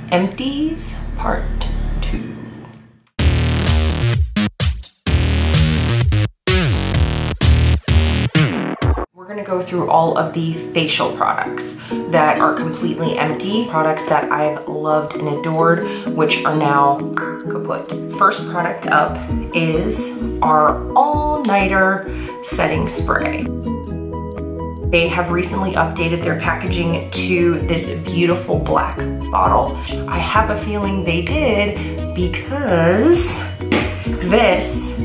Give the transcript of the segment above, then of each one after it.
Empties Part 2. We're gonna go through all of the facial products that are completely empty, products that I've loved and adored, which are now kaput. First product up is our all-nighter setting spray. They have recently updated their packaging to this beautiful black bottle. I have a feeling they did because this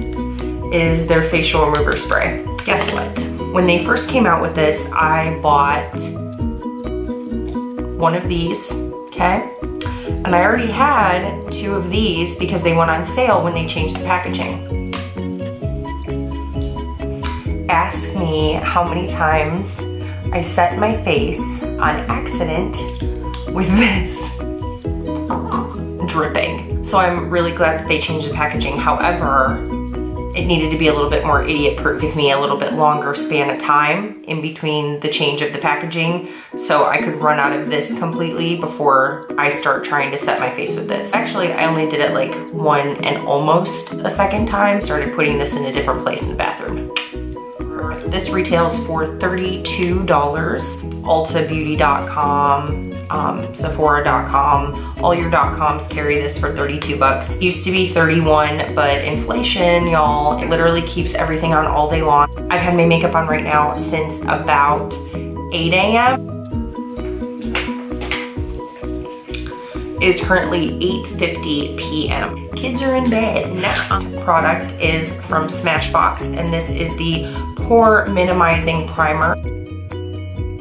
is their facial remover spray. Guess what? When they first came out with this, I bought one of these, okay? And I already had 2 of these because they went on sale when they changed the packaging. Ask me how many times I set my face on accident with this dripping. So I'm really glad that they changed the packaging. However, it needed to be a little bit more idiot-proof, give me a little bit longer span of time in between the change of the packaging so I could run out of this completely before I start trying to set my face with this. Actually, I only did it like 1 and almost a second time, started putting this in a different place in the bathroom. This retails for $32. AltaBeauty.com, Sephora.com, all your .coms carry this for 32 bucks. Used to be 31, but inflation, y'all, it literally keeps everything on all day long. I've had my makeup on right now since about 8 a.m. It is currently 8:50 p.m. Kids are in bed. Next product is from Smashbox, and this is the Pore Minimizing Primer.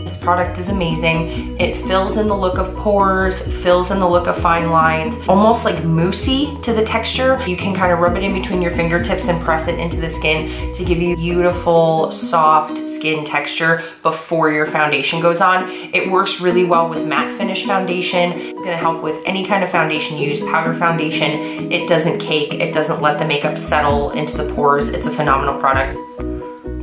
This product is amazing. It fills in the look of pores, fills in the look of fine lines, almost like moussey to the texture. You can kind of rub it in between your fingertips and press it into the skin to give you beautiful, soft skin texture before your foundation goes on. It works really well with matte finish foundation. It's gonna help with any kind of foundation you use, powder foundation. It doesn't cake, it doesn't let the makeup settle into the pores. It's a phenomenal product,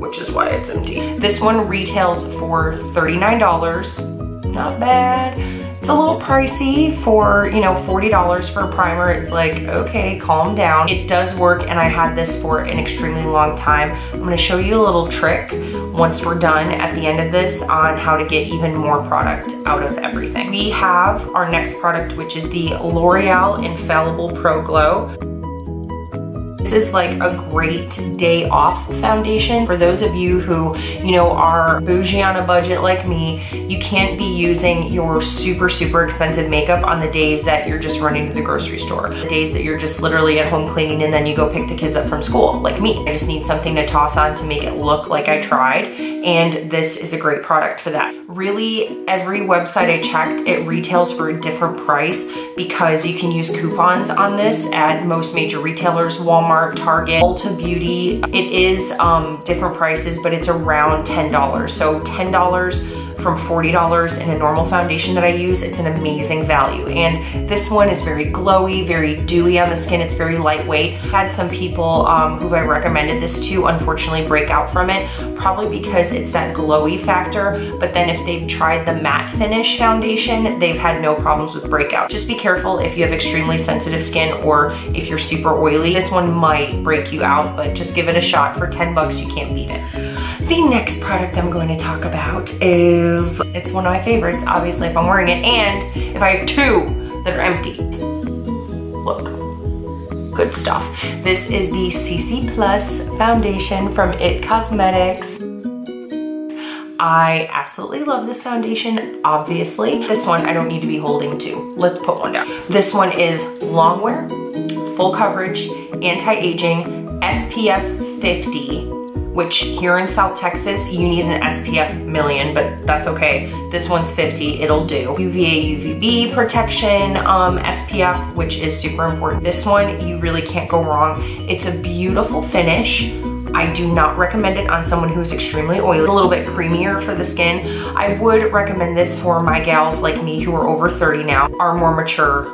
which is why it's empty. This one retails for $39. Not bad. It's a little pricey for, you know, $40 for a primer. It's like, okay, calm down. It does work, and I had this for an extremely long time. I'm gonna show you a little trick once we're done at the end of this on how to get even more product out of everything. We have our next product, which is the L'Oreal Infallible Pro Glow. This is like a great day off foundation. For those of you who, you know, are bougie on a budget like me, you can't be using your super, super expensive makeup on the days that you're just running to the grocery store. The days that you're just literally at home cleaning and then you go pick the kids up from school, like me. I just need something to toss on to make it look like I tried, and this is a great product for that. Really, every website I checked, it retails for a different price because you can use coupons on this at most major retailers, Walmart, Target, Ulta Beauty. It is different prices, but it's around $10. So $10 from $40 in a normal foundation that I use, it's an amazing value. And this one is very glowy, very dewy on the skin. It's very lightweight. Had some people who I recommended this to unfortunately break out from it, probably because it's that glowy factor. But then if they've tried the matte finish foundation, they've had no problems with breakout. Just be careful if you have extremely sensitive skin or if you're super oily. This one might break you out, but just give it a shot. For 10 bucks, you can't beat it. The next product I'm going to talk about is, it's one of my favorites, obviously, if I'm wearing it, and if I have 2 that are empty. Look, good stuff. This is the CC Plus foundation from IT Cosmetics. I absolutely love this foundation, obviously. This one I don't need to be holding to. Let's put one down. This one is long wear, full coverage, anti-aging, SPF 50, which here in South Texas, you need an SPF million, but that's okay. This one's 50, it'll do. UVA, UVB protection, SPF, which is super important. This one, you really can't go wrong. It's a beautiful finish. I do not recommend it on someone who's extremely oily. It's a little bit creamier for the skin. I would recommend this for my gals like me who are over 30 now, are more mature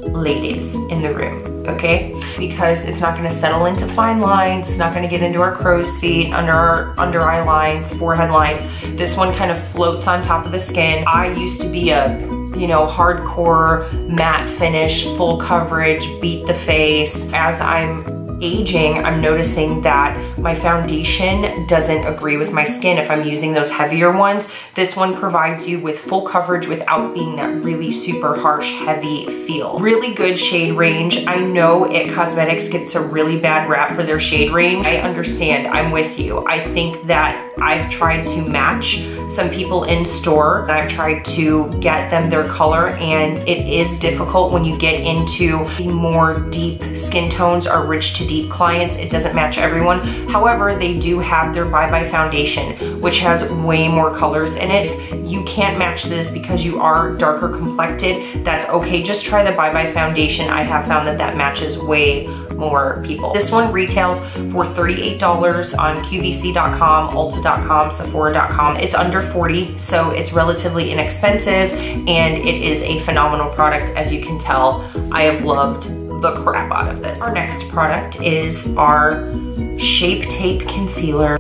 ladies in the room, okay? Because it's not gonna settle into fine lines, it's not gonna get into our crow's feet, under our under eye lines, forehead lines. This one kind of floats on top of the skin. I used to be a you know, hardcore matte finish, full coverage, beat the face. As I'm aging, I'm noticing that my foundation doesn't agree with my skin if I'm using those heavier ones. This one provides you with full coverage without being that really super harsh, heavy feel. Really good shade range. I know It Cosmetics gets a really bad rap for their shade range. I understand, I'm with you. I think that I've tried to match some people in store, and I've tried to get them their color, and it is difficult when you get into the more deep skin tones or rich to deep clients. It doesn't match everyone. However, they do have their Bye Bye foundation, which has way more colors in it. If you can't match this because you are darker complected, that's okay. Just try the Bye Bye foundation. I have found that that matches way more people. This one retails for $38 on QVC.com, Ulta.com, Sephora.com. It's under $40, so it's relatively inexpensive, and it is a phenomenal product. As you can tell, I have loved the crap out of this. Our next product is our Shape Tape Concealer.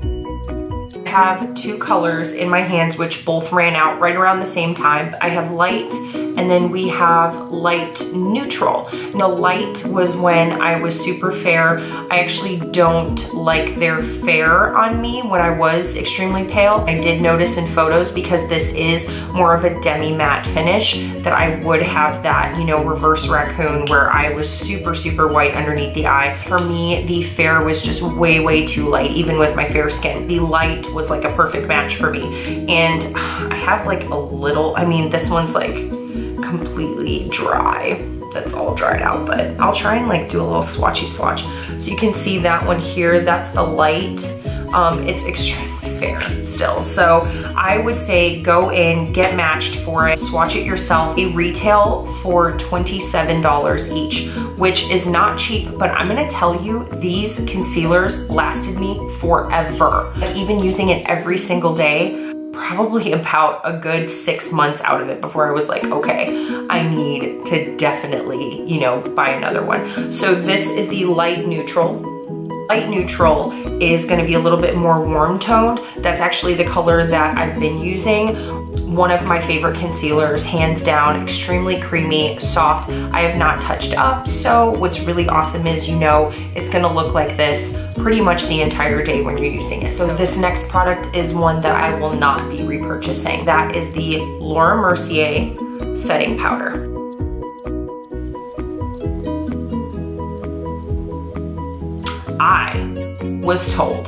I have two colors in my hands, which both ran out right around the same time. I have light, and then we have light neutral. Now, light was when I was super fair. I actually don't like their fair on me when I was extremely pale. I did notice in photos, because this is more of a demi-matte finish, that I would have that, you know, reverse raccoon where I was super, super white underneath the eye. For me, the fair was just way, way too light, even with my fair skin. The light was like a perfect match for me. And I have like a little, I mean, this one's like completely dry. That's all dried out, but I'll try and like do a little swatchy swatch. So you can see that one here, that's the light. It's extremely fair still. So I would say go in, get matched for it, swatch it yourself. They retail for $27 each, which is not cheap, but I'm gonna tell you, these concealers lasted me forever. Like, even using it every single day, probably about a good 6 months out of it before I was like, okay, I need to definitely, you know, buy another one. So this is the light neutral. Light neutral is gonna be a little bit more warm toned. That's actually the color that I've been using. One of my favorite concealers, hands down, extremely creamy, soft. I have not touched up, so what's really awesome is, you know, it's gonna look like this pretty much the entire day when you're using it. So this next product is one that I will not be repurchasing. That is the Laura Mercier setting powder. I was told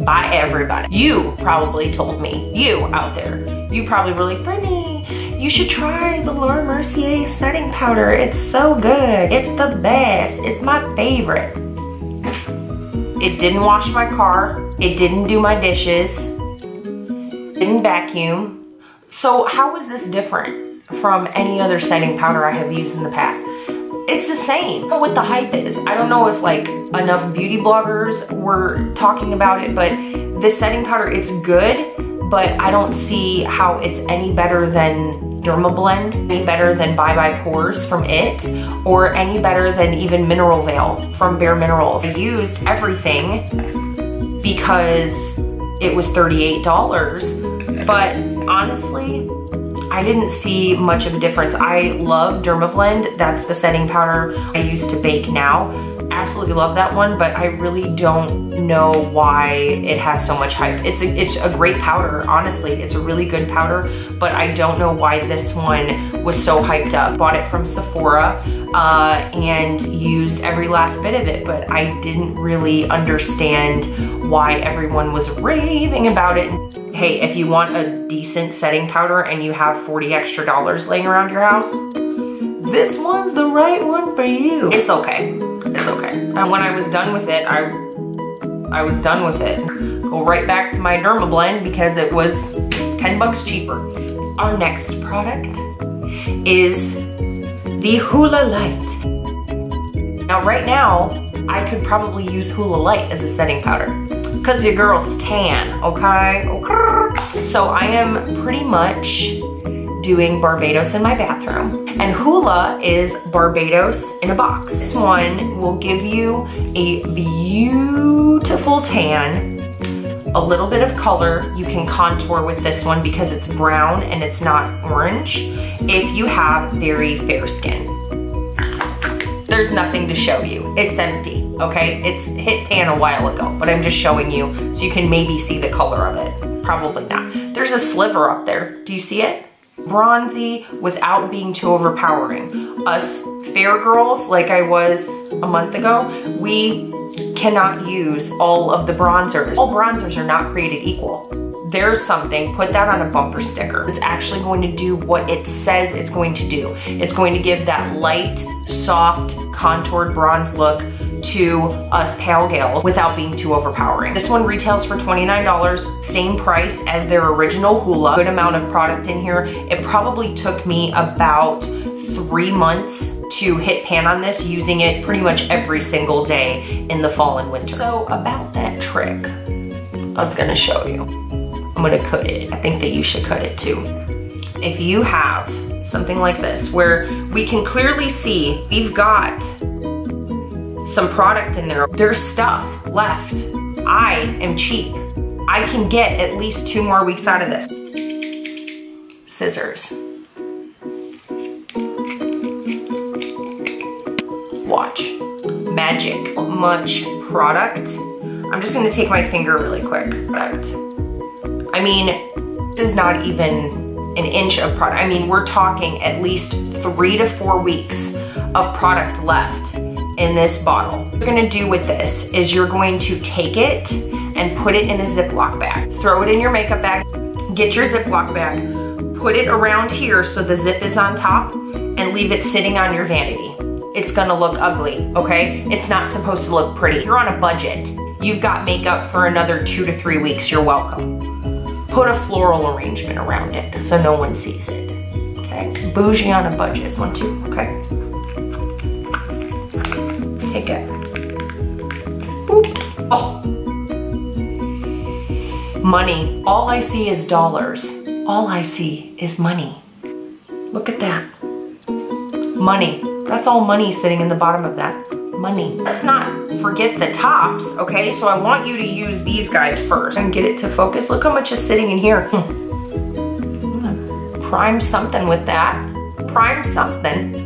by everybody, you probably told me, you out there, you probably were like, Brittany, you should try the Laura Mercier setting powder. It's so good. It's the best. It's my favorite. It didn't wash my car. It didn't do my dishes. Didn't vacuum. So how is this different from any other setting powder I have used in the past? It's the same. But what the hype is, I don't know if like enough beauty bloggers were talking about it, but this setting powder, it's good, but I don't see how it's any better than Dermablend, any better than Bye Bye Pores from It, or any better than even Mineral Veil from Bare Minerals. I used everything because it was $38, but honestly, I didn't see much of a difference. I love Dermablend. That's the setting powder I use to bake now. Absolutely love that one, but I really don't know why it has so much hype. It's a great powder, honestly. It's a really good powder, but I don't know why this one was so hyped up. Bought it from Sephora and used every last bit of it, but I didn't really understand why everyone was raving about it. Hey, if you want a decent setting powder and you have $40 extra laying around your house, this one's the right one for you. It's okay. It's okay. And when I was done with it, I was done with it. Go right back to my Dermablend because it was 10 bucks cheaper. Our next product is the Hoola Light. Now right now, I could probably use Hoola Light as a setting powder because your girl's tan, okay? Okay. So I am pretty much doing Barbados in my bathroom. And Hoola is Barbados in a box. This one will give you a beautiful tan, a little bit of color. You can contour with this one because it's brown and it's not orange if you have very fair skin. There's nothing to show you. It's empty, okay? It's hit pan a while ago, but I'm just showing you so you can maybe see the color of it. Probably not. There's a sliver up there. Do you see it? Bronzy without being too overpowering. Us fair girls, like I was a month ago, we cannot use all of the bronzers. All bronzers are not created equal. There's something, put that on a bumper sticker. It's actually going to do what it says it's going to do. It's going to give that light, soft, contoured bronze look to us pale gals without being too overpowering. This one retails for $29, same price as their original Hula. Good amount of product in here. It probably took me about 3 months to hit pan on this, using it pretty much every single day in the fall and winter. So about that trick, I was gonna show you. I'm gonna cut it. I think that you should cut it too. If you have something like this, where we can clearly see we've got some product in there, there's stuff left. I am cheap. I can get at least 2 more weeks out of this. Scissors. Watch. Magic. Much product. I'm just gonna take my finger really quick. Product. I mean, this is not even an inch of product. I mean, we're talking at least 3 to 4 weeks of product left in this bottle. What you're gonna do with this is you're going to take it and put it in a Ziploc bag. Throw it in your makeup bag, get your Ziploc bag, put it around here so the zip is on top, and leave it sitting on your vanity. It's gonna look ugly, okay? It's not supposed to look pretty. You're on a budget. You've got makeup for another 2 to 3 weeks, you're welcome. Put a floral arrangement around it so no one sees it, okay? Bougie on a budget, this one too, okay? Take it. Boop. Oh. Money. All I see is dollars. All I see is money. Look at that. Money. That's all money sitting in the bottom of that. Money. Let's not forget the tops, okay? So I want you to use these guys first and get it to focus. Look how much is sitting in here. Prime something with that. Prime something.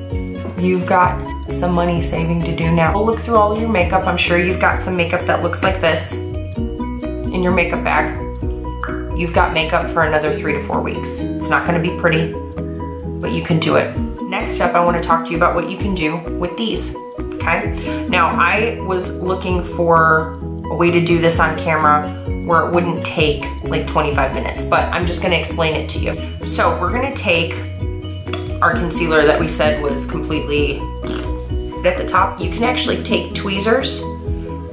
You've got some money saving to do now. We'll look through all your makeup. I'm sure you've got some makeup that looks like this in your makeup bag. You've got makeup for another 3 to 4 weeks. It's not gonna be pretty, but you can do it. Next up, I wanna talk to you about what you can do with these, okay? Now, I was looking for a way to do this on camera where it wouldn't take like 25 minutes, but I'm just gonna explain it to you. So we're gonna take our concealer that we said was completely at the top. You can actually take tweezers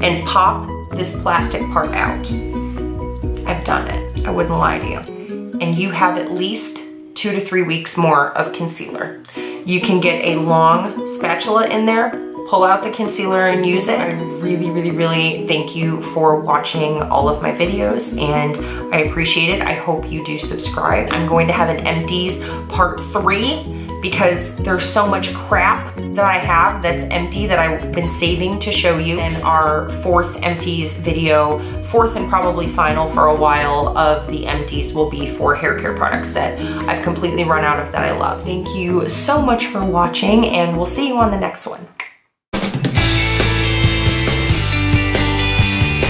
and pop this plastic part out. I've done it, I wouldn't lie to you. And you have at least 2 to 3 weeks more of concealer. You can get a long spatula in there, pull out the concealer and use it. I really, really, really thank you for watching all of my videos, and I appreciate it. I hope you do subscribe. I'm going to have an Empties part 3 because there's so much crap that I have that's empty that I've been saving to show you. And our 4th Empties video, 4th and probably final for a while of the Empties, will be for hair care products that I've completely run out of that I love. Thank you so much for watching, and we'll see you on the next one.